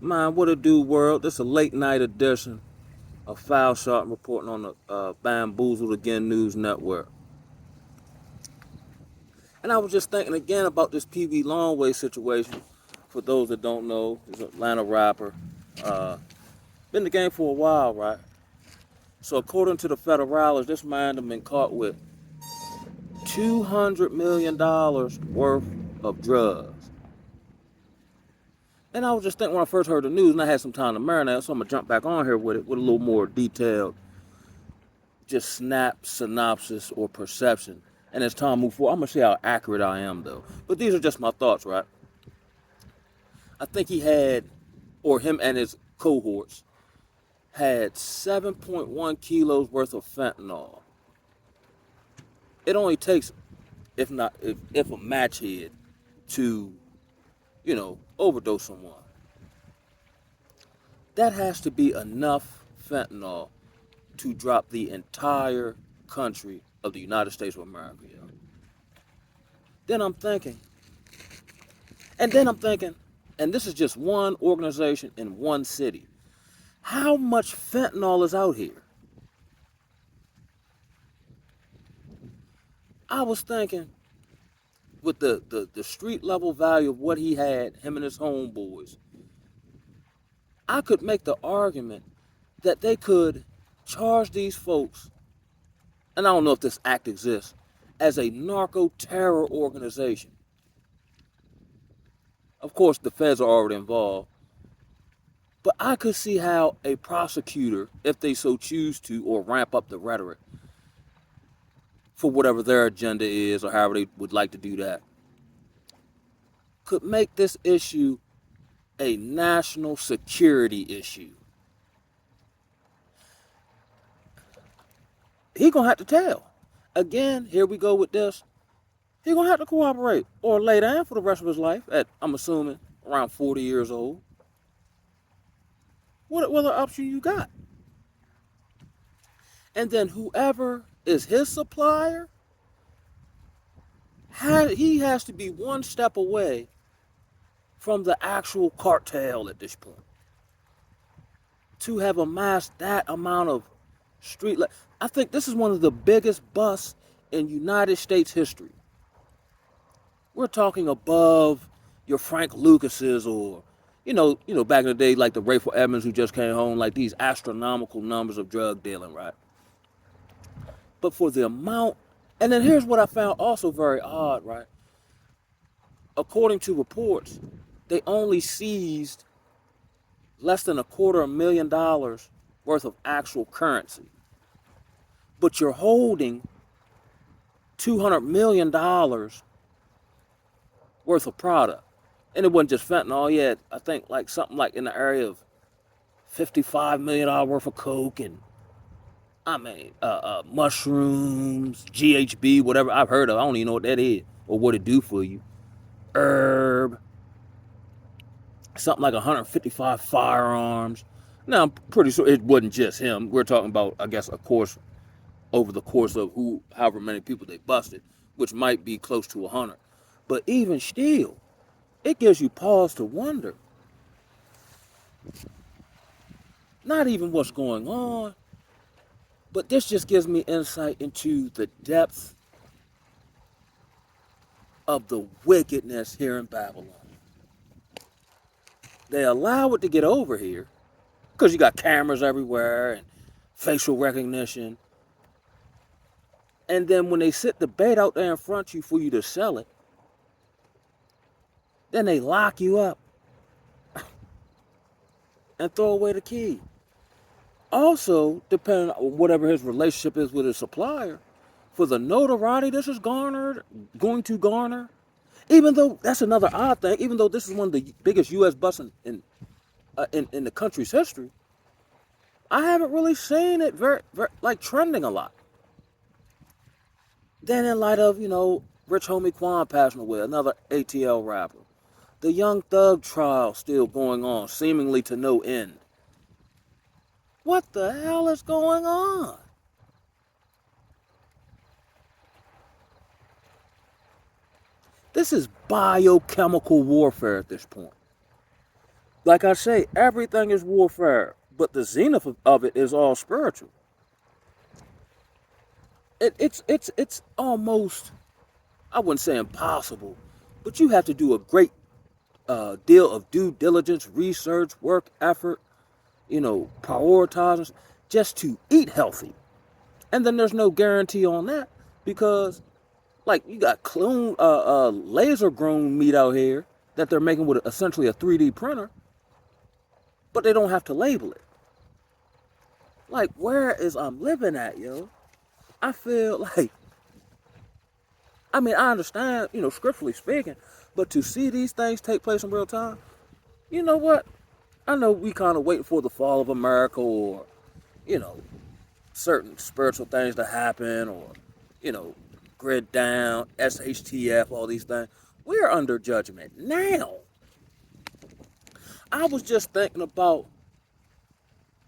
Man, what it do, world? This is a late night edition of Foul Shot reporting on the Bamboozled Again News Network. And I was just thinking again about this Peewee Longway situation. For those that don't know, he's an Atlanta rapper. Been in the game for a while, right? So according to the federales, this man has been caught with $200 million worth of drugs. And I was just thinking when I first heard the news, and I had some time to marinate, so I'm gonna jump back on here with it with a little more detailed, just snap synopsis or perception. And as time moves forward, I'm gonna see how accurate I am though. But these are just my thoughts, right? I think he had, or him and his cohorts, had 7.1 kilos worth of fentanyl. It only takes, if a match head to, overdose someone. That has to be enough fentanyl to drop the entire country of the United States of America. Yo. Then I'm thinking, and this is just one organization in one city. How much fentanyl is out here? I was thinking, with the street level value of what he had, him and his homeboys, I could make the argument that they could charge these folks, and I don't know if this act exists, as a narco-terror organization. Of course, the feds are already involved, but I could see how a prosecutor, if they so choose to, or ramp up the rhetoric for whatever their agenda is, or however they would like to do that, could make this issue a national security issue. He gonna have to tell. Again, here we go with this. He gonna have to cooperate or lay down for the rest of his life at, I'm assuming, around 40 years old. What other option you got? And then whoever is his supplier, he has to be one step away from the actual cartel at this point. To have amassed that amount of street life. I think this is one of the biggest busts in United States history. We're talking above your Frank Lucases or, back in the day, like the Rayful Edmonds who just came home, like these astronomical numbers of drug dealing, right? But for the amount, and then here's what I found also very odd, right? According to reports, they only seized less than $250,000 worth of actual currency. But you're holding $200 million worth of product. And it wasn't just fentanyl. You had, I think, like something like in the area of $55 million worth of coke and, mushrooms, GHB, whatever I've heard of. I don't even know what that is or what it do for you. Herb, something like 155 firearms. Now, I'm pretty sure it wasn't just him. We're talking about, I guess, of course, over the course of however many people they busted, which might be close to 100. But even still, it gives you pause to wonder. Not even what's going on, but this just gives me insight into the depth of the wickedness here in Babylon. They allow it to get over here because you got cameras everywhere and facial recognition. And then when they sit the bait out there in front of you for you to sell it, then they lock you up and throw away the key. Also, depending on whatever his relationship is with his supplier, for the notoriety this is going to garner, even though that's another odd thing, even though this is one of the biggest U.S. busts in the country's history, I haven't really seen it very like trending a lot. Then in light of, Rich Homie Quan passing away, another ATL rapper, the Young Thug trial still going on, seemingly to no end. What the hell is going on? This is biochemical warfare at this point. Like I say, everything is warfare, but the zenith of it is all spiritual. It's almost, I wouldn't say impossible, but you have to do a great deal of due diligence, research, work, effort, prioritizing just to eat healthy. And then there's no guarantee on that because, like, you got laser grown meat out here that they're making with essentially a 3D printer, but they don't have to label it. Like, where is I'm living at, yo? I feel like, I mean, I understand, scripturally speaking, but to see these things take place in real time, you know what? I know we kind of waiting for the fall of America or, you know, certain spiritual things to happen or, you know, grid down, SHTF, all these things. We're under judgment now. I was just thinking about,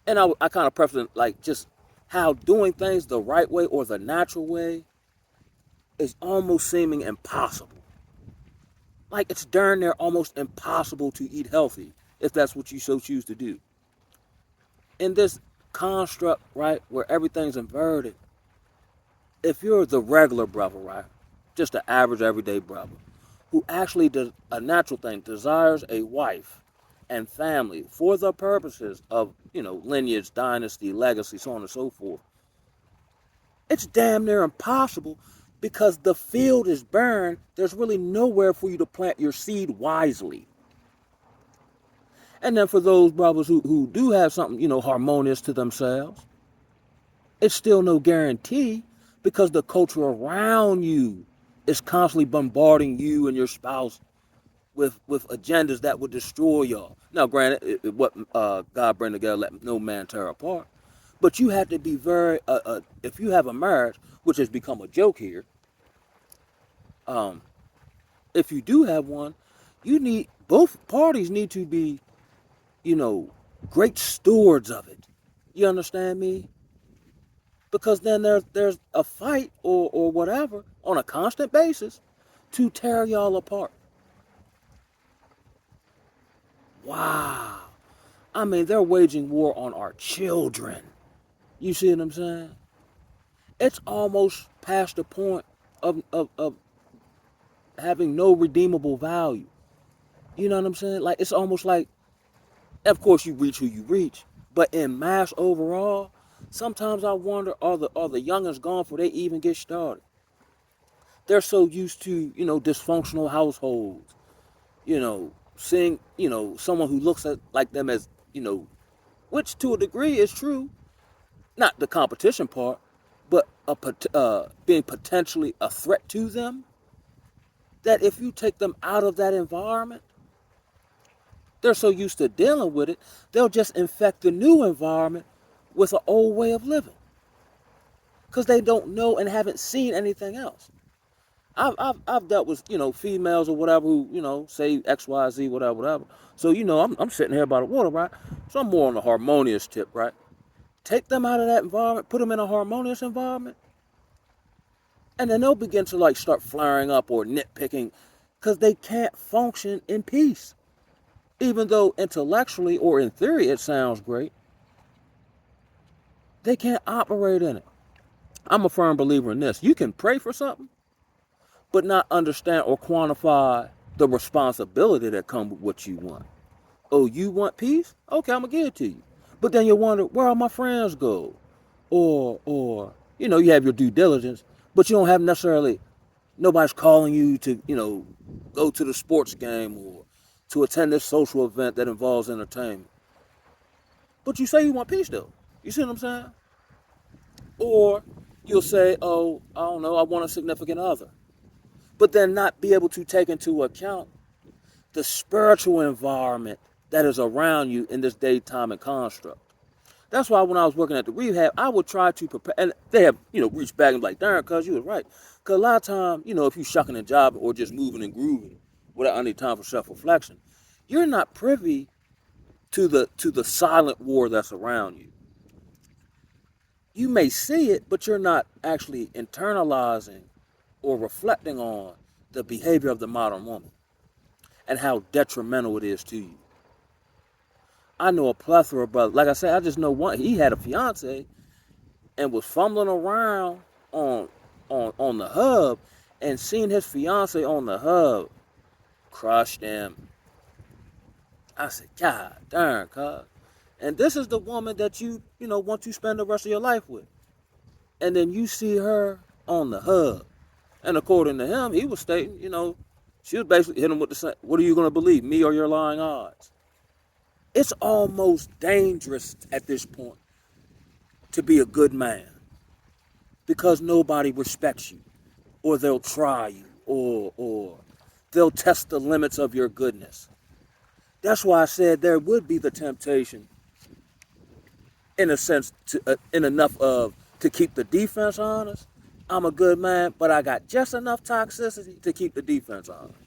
and I kind of preface it like just how doing things the right way or the natural way is almost seeming impossible. Like it's darn near almost impossible to eat healthy if that's what you so choose to do. In this construct, right, where everything's inverted, if you're the regular brother, right, just the average everyday brother, who actually does a natural thing, desires a wife and family for the purposes of, lineage, dynasty, legacy, so on and so forth, it's damn near impossible because the field is barren. There's really nowhere for you to plant your seed wisely. And then for those brothers who do have something, harmonious to themselves, it's still no guarantee because the culture around you is constantly bombarding you and your spouse with agendas that would destroy y'all. Now, granted, what God bring together, let no man tear apart. But you have to be very, if you have a marriage, which has become a joke here, um, if you do have one, both parties need to be, you know, great stewards of it. You understand me? Because then there's a fight or whatever on a constant basis to tear y'all apart. Wow. I mean, they're waging war on our children. You see what I'm saying? It's almost past the point of having no redeemable value. You know what I'm saying? Like, it's almost like, of course, you reach who you reach, but in mass overall, sometimes I wonder, are the youngins gone before they even get started? They're so used to, dysfunctional households, seeing, someone who looks at like them as, which to a degree is true, not the competition part, but being potentially a threat to them, that if you take them out of that environment, they're so used to dealing with it, they'll just infect the new environment with an old way of living because they don't know and haven't seen anything else. I've dealt with, females or whatever who, say X, Y, Z, whatever, whatever. So, I'm sitting here by the water, right? So I'm more on the harmonious tip, right? Take them out of that environment, put them in a harmonious environment, and then they'll begin to like start flaring up or nitpicking because they can't function in peace. Even though intellectually or in theory it sounds great, they can't operate in it. I'm a firm believer in this. You can pray for something, but not understand or quantify the responsibility that comes with what you want. Oh, you want peace? Okay, I'm gonna give it to you. But then you wonder, where all my friends go? Or you have your due diligence, but you don't have necessarily nobody's calling you to, go to the sports game or to attend this social event that involves entertainment. But you say you want peace though. You see what I'm saying? Or you'll say, oh, I don't know, I want a significant other. But then not be able to take into account the spiritual environment that is around you in this daytime and construct. That's why when I was working at the rehab, I would try to prepare, and they have, reached back and be like, darn, cuz you was right. Because a lot of time, if you shucking a job or just moving and grooving without any time for self-reflection, you're not privy to the silent war that's around you. You may see it, but you're not actually internalizing or reflecting on the behavior of the modern woman and how detrimental it is to you. I know a plethora of brothers. Like I said, I just know one. He had a fiance and was fumbling around on on the hub and seen his fiance on the hub, crushed him. I said, God darn, cuz. And this is the woman that you know, want to spend the rest of your life with. And then you see her on the hub. And according to him, he was stating, you know, she was basically hitting him with the same, what are you going to believe, me or your lying odds? It's almost dangerous at this point to be a good man because nobody respects you, or they'll try you, or they'll test the limits of your goodness. That's why I said there would be the temptation, in a sense, in enough of to keep the defense honest. I'm a good man, but I got just enough toxicity to keep the defense honest.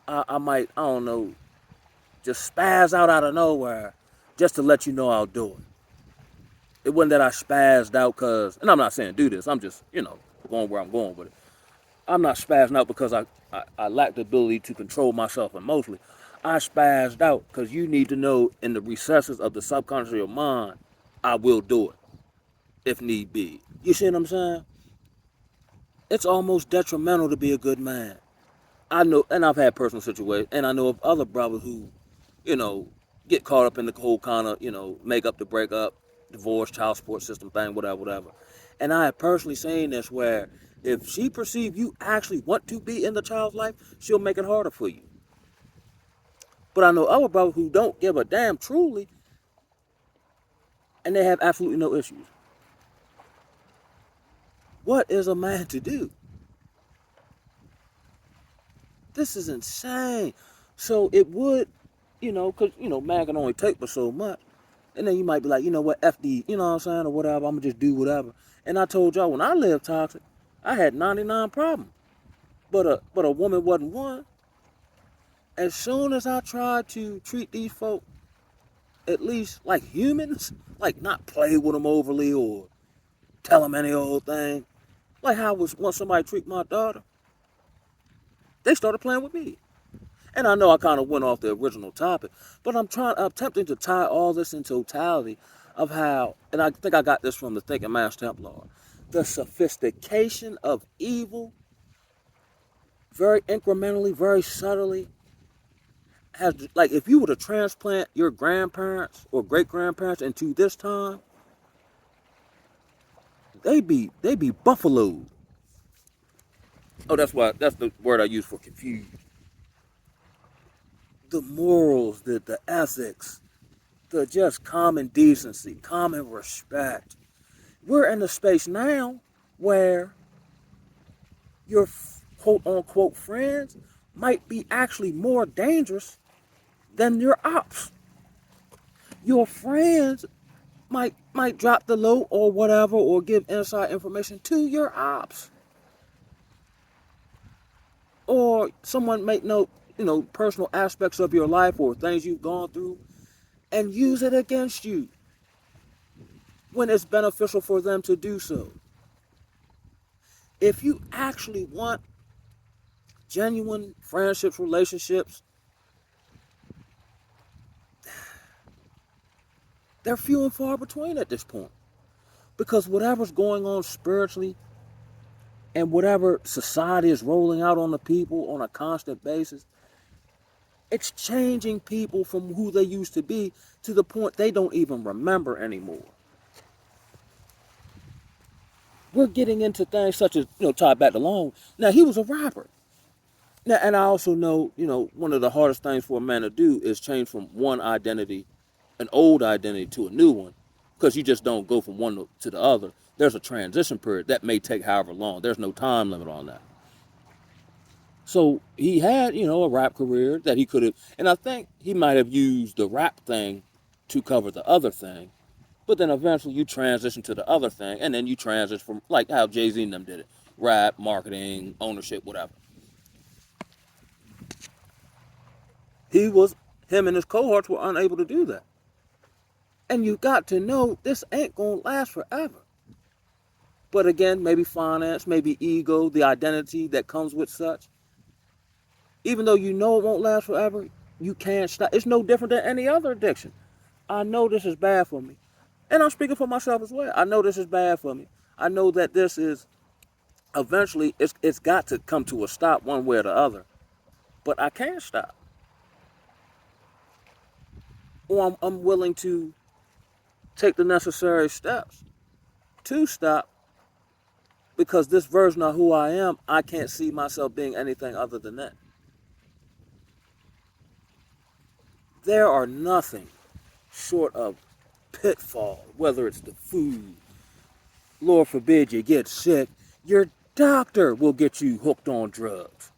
I might, I don't know, just spaz out of nowhere just to let you know I'll do it. It wasn't that I spazzed out because, and I'm not saying do this, I'm just, you know, going where I'm going with it. I'm not spazzing out because I lack the ability to control myself emotionally. I spazzed out because you need to know in the recesses of the subconscious of your mind, I will do it if need be. You see what I'm saying? It's almost detrimental to be a good man. I know, and I've had personal situations, and I know of other brothers who, you know, get caught up in the whole kind of, you know, make up to break up, divorce, child support system thing, whatever, whatever. And I have personally seen this where if she perceives you actually want to be in the child's life, she'll make it harder for you. But I know other brothers who don't give a damn truly, and they have absolutely no issues. What is a man to do? This is insane. So it would, you know, because, you know, man can only take but so much. And then you might be like, you know what, FD, you know what I'm saying, or whatever, I'm going to just do whatever. And I told y'all, when I lived toxic, I had 99 problems. But a woman wasn't one. As soon as I tried to treat these folk at least like humans, like not play with them overly or tell them any old thing, like how I was once somebody treat my daughter, they started playing with me. And I know I kind of went off the original topic, but I'm attempting to tie all this in totality of how, and I think I got this from the Thinking Man's Templar, the sophistication of evil, very incrementally, very subtly, has, like, if you were to transplant your grandparents or great grandparents into this time, they be buffaloed. Oh, that's the word I use for confused. The morals, the ethics, the just common decency, common respect. We're in a space now where your quote unquote friends might be actually more dangerous than your ops. Your friends might drop the low or whatever or give inside information to your ops. Or someone might know, you know, personal aspects of your life or things you've gone through and use it against you when it's beneficial for them to do so. If you actually want genuine friendships, relationships, they're few and far between at this point. Because whatever's going on spiritually and whatever society is rolling out on the people on a constant basis, it's changing people from who they used to be to the point they don't even remember anymore. We're getting into things such as, you know, tied back to Long. Now, he was a rapper. Now, and I also know, you know, one of the hardest things for a man to do is change from one identity, an old identity, to a new one, because you just don't go from one to the other. There's a transition period that may take however long. There's no time limit on that. So he had, you know, a rap career that he could have, and I think he might have used the rap thing to cover the other thing. But then eventually you transition to the other thing, and then you transition from, like how Jay-Z and them did it, rap, marketing, ownership, whatever. Him and his cohorts were unable to do that. And you got to know this ain't gonna last forever. But again, maybe finance, maybe ego, the identity that comes with such. Even though you know it won't last forever, You can't stop. It's no different than any other addiction. I know this is bad for me. And I'm speaking for myself as well. I know this is bad for me. I know that this is eventually it's got to come to a stop one way or the other. But I can't stop. Or I'm willing to take the necessary steps to stop because this version of who I am, I can't see myself being anything other than that. There are nothing short of pitfall, whether it's the food, Lord forbid you get sick, your doctor will get you hooked on drugs.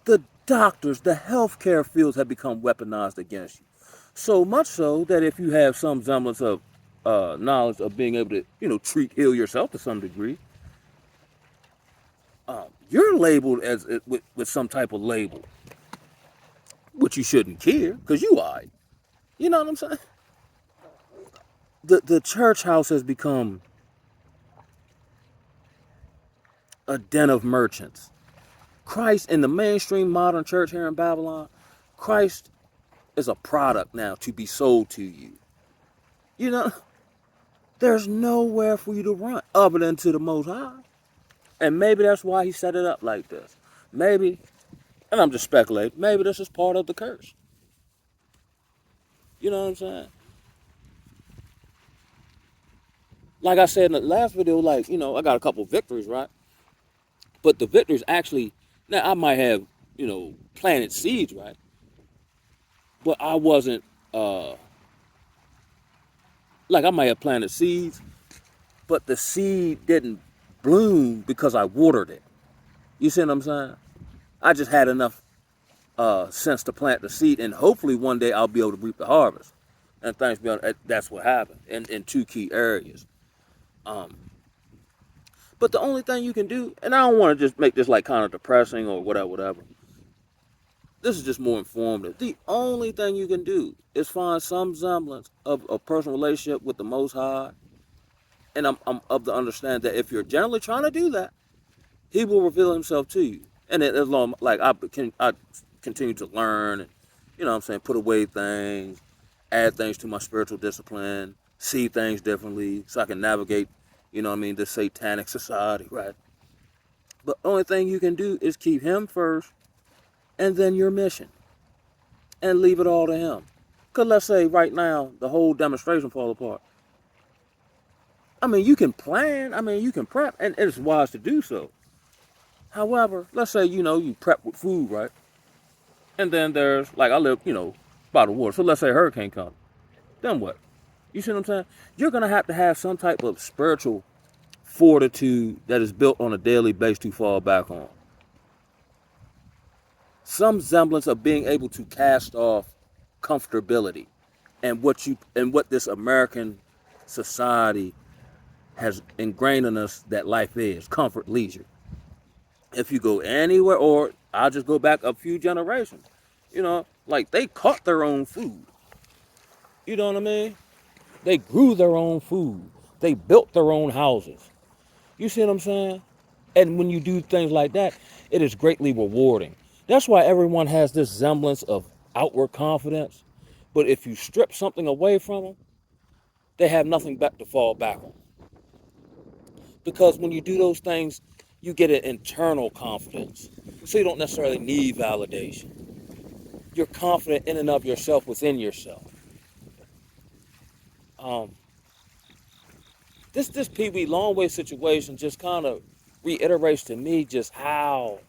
The doctors, the healthcare fields have become weaponized against you. So much so that if you have some semblance of knowledge of being able to, heal yourself to some degree, you're labeled as with some type of label, which you shouldn't care because you are. You know what I'm saying? The church house has become a den of merchants. Christ in the mainstream modern church here in Babylon, Christ is a product now to be sold to you. You know, there's nowhere for you to run other than to the Most High. And maybe that's why he set it up like this. Maybe, and I'm just speculating, maybe this is part of the curse. You know what I'm saying? Like I said in the last video, I got a couple victories, right? But the victories actually, now I might have, planted seeds, right? But I wasn't, I might have planted seeds, but the seed didn't bloom because I watered it. You see what I'm saying? I just had enough sense to plant the seed, and hopefully one day I'll be able to reap the harvest. And thanks be honest, that's what happened in two key areas. But the only thing you can do, and I don't want to just make this like kind of depressing or whatever. This is just more informative. The only thing you can do is find some semblance of a personal relationship with the Most High. And I'm of the understanding that if you're generally trying to do that, He will reveal Himself to you. And as long I continue to learn, and, put away things, add things to my spiritual discipline, see things differently, so I can navigate, this satanic society, right? But the only thing you can do is keep Him first, and then your mission, and leave it all to Him. Because let's say right now the whole demonstration fall apart. You can plan, you can prep, and it's wise to do so. However, let's say, you prep with food, right? And then there's, I live, by the water. So let's say a hurricane comes. Then what? You see what I'm saying? You're going to have some type of spiritual fortitude that is built on a daily basis to fall back on. Some semblance of being able to cast off comfortability and what this American society has ingrained in us that life is comfort, leisure. If you go anywhere, or I'll just go back a few generations, they caught their own food. You know what I mean? They grew their own food. They built their own houses. You see what I'm saying? And when you do things like that, it is greatly rewarding. That's why everyone has this semblance of outward confidence. But if you strip something away from them, they have nothing back to fall back on. Because when you do those things, you get an internal confidence. So you don't necessarily need validation. You're confident in and of yourself within yourself. This Peewee Longway situation just kind of reiterates to me just how,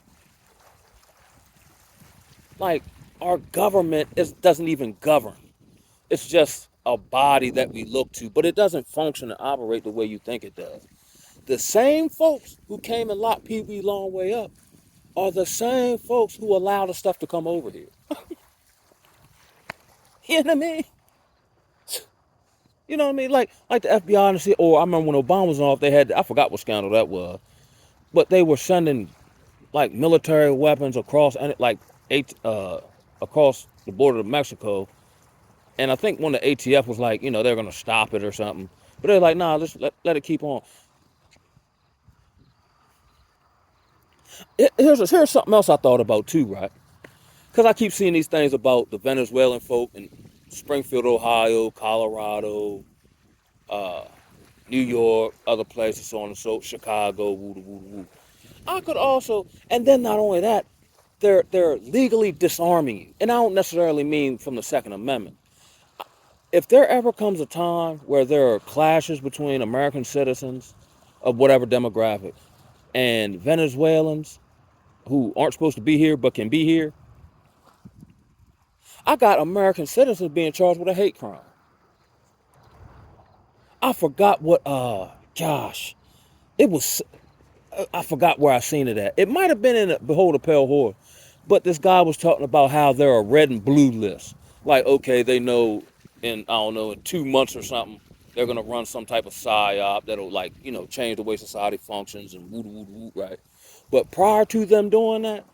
our government doesn't even govern. It's just a body that we look to, but it doesn't function and operate the way you think it does. The same folks who came and locked Peewee Longway up are the same folks who allow the stuff to come over here. You know what I mean? You know what I mean? Like the FBI, or I remember when Obama was off, I forgot what scandal that was, but they were sending military weapons across across the border of Mexico, and I think when the ATF was they're gonna stop it or something, but they're like, nah, let it keep on. Here's something else I thought about too, right? Because I keep seeing these things about the Venezuelan folk in Springfield, Ohio, Colorado, uh, New York, other places, so on and so, Chicago, woo woo woo. I could also, and then not only that, they're legally disarming you, and I don't necessarily mean from the Second Amendment. If there ever comes a time where there are clashes between American citizens of whatever demographic and Venezuelans who aren't supposed to be here but can be here, I got American citizens being charged with a hate crime. I forgot what, gosh, it was, I forgot where I seen it at. It might have been in Behold a Pale Horse, but this guy was talking about how there are red and blue lists. Like, okay, they know in, I don't know, in 2 months or something, they're going to run some type of psyop that'll, like, change the way society functions and woo woo woo, right? But prior to them doing that,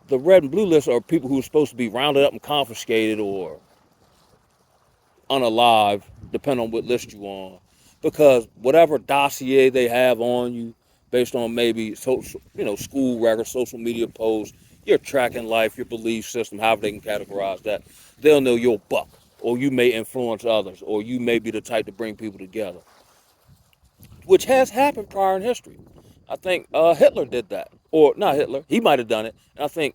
the red and blue lists are people who are supposed to be rounded up and confiscated or unalive, depending on what list you're on, because whatever dossier they have on you, based on maybe social, school records, social media posts, your tracking life, your belief system, however they can categorize that, they'll know you're a buck, or you may influence others, or you may be the type to bring people together, which has happened prior in history. I think Hitler did that, or not Hitler, he might have done it. And I think,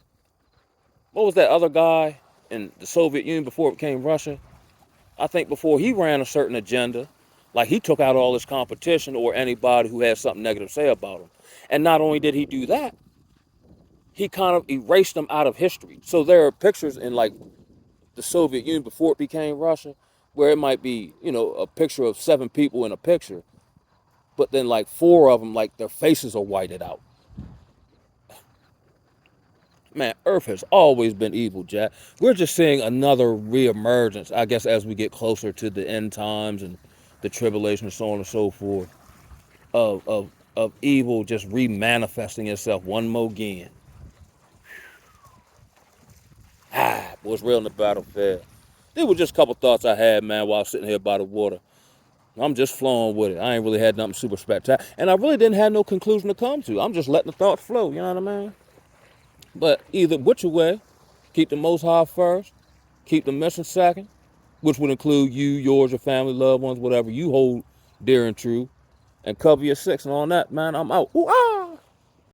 what was that other guy in the Soviet Union before it became Russia? I think before he ran a certain agenda, like he took out all his competition or anybody who had something negative to say about him. And not only did he do that, he kind of erased them out of history. So there are pictures in like the Soviet Union before it became Russia, where it might be, a picture of 7 people in a picture, but then like 4 of them, like their faces are whited out. Man, Earth has always been evil, Jack. We're just seeing another reemergence, I guess, as we get closer to the end times and the tribulation and so on and so forth, of evil just remanifesting itself one more again. Boy, it's real in the battlefield. These were just a couple thoughts I had, man, while sitting here by the water. I'm just flowing with it. I ain't really had nothing super spectacular. And I really didn't have no conclusion to come to. I'm just letting the thoughts flow, you know what I mean? But either which way, keep the Most High first, keep the mission second, which would include you, yours, your family, loved ones, whatever you hold dear and true, and cover your 6. And on that, man, I'm out. Ooh, ah!